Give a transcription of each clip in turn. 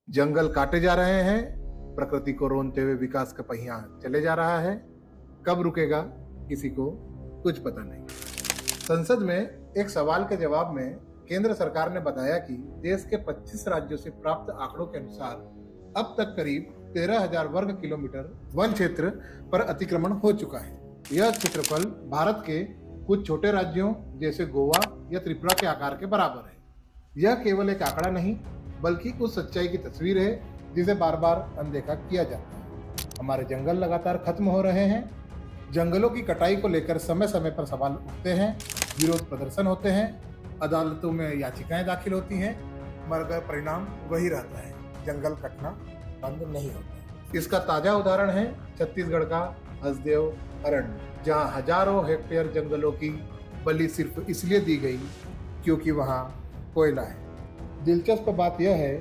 जंगल काटे जा रहे हैं, प्रकृति को रोनते हुए विकास का पहिया चले जा रहा है। कब रुकेगा किसी को कुछ पता नहीं। संसद में एक सवाल के जवाब में केंद्र सरकार ने बताया कि देश के 25 राज्यों से प्राप्त आंकड़ों के अनुसार अब तक करीब 13,000 वर्ग किलोमीटर वन क्षेत्र पर अतिक्रमण हो चुका है। यह क्षेत्रफल भारत के कुछ छोटे राज्यों जैसे गोवा या त्रिपुरा के आकार के बराबर है। यह केवल एक आंकड़ा नहीं बल्कि उस सच्चाई की तस्वीर है जिसे बार बार अनदेखा किया जाता है। हमारे जंगल लगातार खत्म हो रहे हैं। जंगलों की कटाई को लेकर समय समय पर सवाल उठते हैं, विरोध प्रदर्शन होते हैं, अदालतों में याचिकाएं दाखिल होती हैं, मगर परिणाम वही रहता है, जंगल कटना बंद नहीं होता। इसका ताजा उदाहरण है छत्तीसगढ़ का हसदेव अरण्य, जहां हजारों हेक्टेयर जंगलों की बलि सिर्फ इसलिए दी गई क्योंकि वहां कोयला है। दिलचस्प बात यह है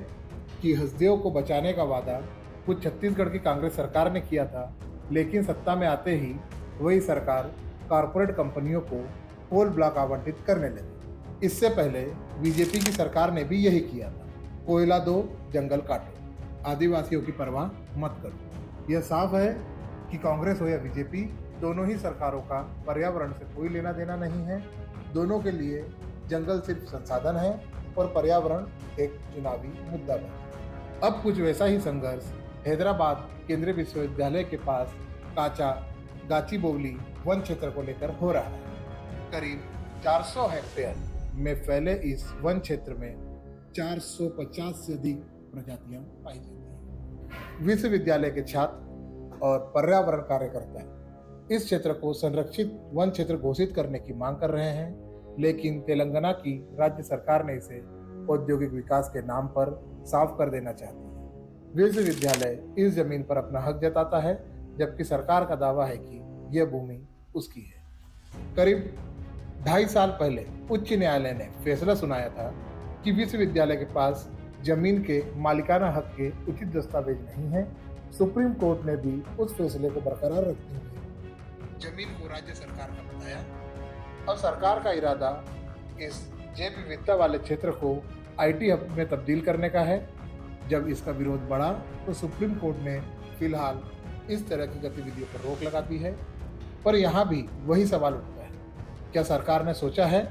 कि हसदेव को बचाने का वादा कुछ छत्तीसगढ़ की कांग्रेस सरकार ने किया था, लेकिन सत्ता में आते ही वही सरकार कॉरपोरेट कंपनियों को कोल ब्लॉक आवंटित करने लगी। इससे पहले बीजेपी की सरकार ने भी यही किया था, कोयला दो जंगल काटो, आदिवासियों की परवाह मत करो। यह साफ है कि कांग्रेस हो या बीजेपी, दोनों ही सरकारों का पर्यावरण से कोई लेना देना नहीं है। दोनों के लिए जंगल सिर्फ संसाधन है और पर्यावरण एक चुनावी मुद्दा बना। अब कुछ वैसा ही संघर्ष हैदराबाद केंद्रीय विश्वविद्यालय के पास काचा गाचीबोवली वन क्षेत्र को लेकर हो रहा है। करीब 400 हेक्टेयर में फैले इस वन क्षेत्र में 450 से अधिक प्रजातियां पाई जाती हैं। विश्वविद्यालय के छात्र और पर्यावरण कार्यकर्ता इस क्षेत्र को संरक्षित वन क्षेत्र घोषित करने की मांग कर रहे हैं, लेकिन तेलंगाना की राज्य सरकार ने इसे औद्योगिक विकास के नाम पर साफ कर देना चाहती है। विश्वविद्यालय इस जमीन पर अपना हक जताता है, जबकि सरकार का दावा है कि यह भूमि उसकी है। करीब 2.5 साल पहले उच्च न्यायालय ने फैसला सुनाया था कि विश्वविद्यालय के पास जमीन के मालिकाना हक के उचित दस्तावेज नहीं है। सुप्रीम कोर्ट ने भी उस फैसले को बरकरार रखते हुए जमीन को राज्य सरकार का बताया और सरकार का इरादा इस जैव विविधता वाले क्षेत्र को IT हब में तब्दील करने का है। जब इसका विरोध बढ़ा तो सुप्रीम कोर्ट ने फिलहाल इस तरह की गतिविधियों पर रोक लगा दी है। पर यहाँ भी वही सवाल उठता है, क्या सरकार ने सोचा है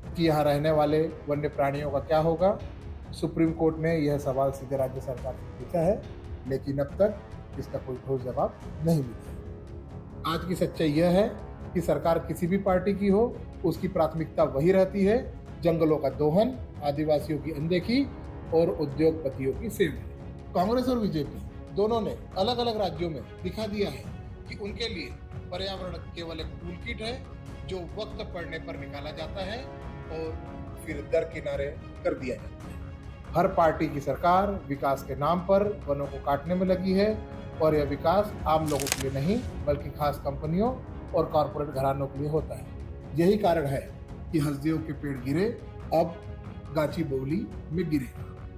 कि यहाँ रहने वाले वन्य प्राणियों का क्या होगा? सुप्रीम कोर्ट ने यह सवाल सीधे राज्य सरकार से पूछा है, लेकिन अब तक इसका कोई ठोस जवाब नहीं मिला। आज की सच्चाई यह है कि सरकार किसी भी पार्टी की हो, उसकी प्राथमिकता वही रहती है, जंगलों का दोहन, आदिवासियों की अनदेखी और उद्योगपतियों की सेवा। कांग्रेस और बीजेपी दोनों ने अलग अलग राज्यों में दिखा दिया है कि उनके लिए पर्यावरण केवल एक टूल किट है जो वक्त पड़ने पर निकाला जाता है और फिर दरकिनारे कर दिया जाता है। हर पार्टी की सरकार विकास के नाम पर वनों को काटने में लगी है और यह विकास आम लोगों के लिए नहीं बल्कि खास कंपनियों और कॉरपोरेट घरानों के लिए होता है। यही कारण है कि हसदेव के पेड़ गिरे, अब गाचीबोवली में गिरे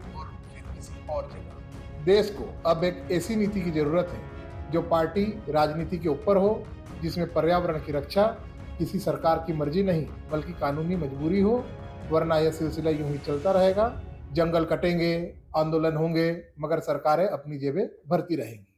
और फिर किसी और जगह। देश को अब एक ऐसी नीति की जरूरत है जो पार्टी राजनीति के ऊपर हो, जिसमें पर्यावरण की रक्षा किसी सरकार की मर्जी नहीं बल्कि कानूनी मजबूरी हो, वरना यह सिलसिला यूं ही चलता रहेगा। जंगल कटेंगे, आंदोलन होंगे, मगर सरकारें अपनी जेबें भरती रहेंगी।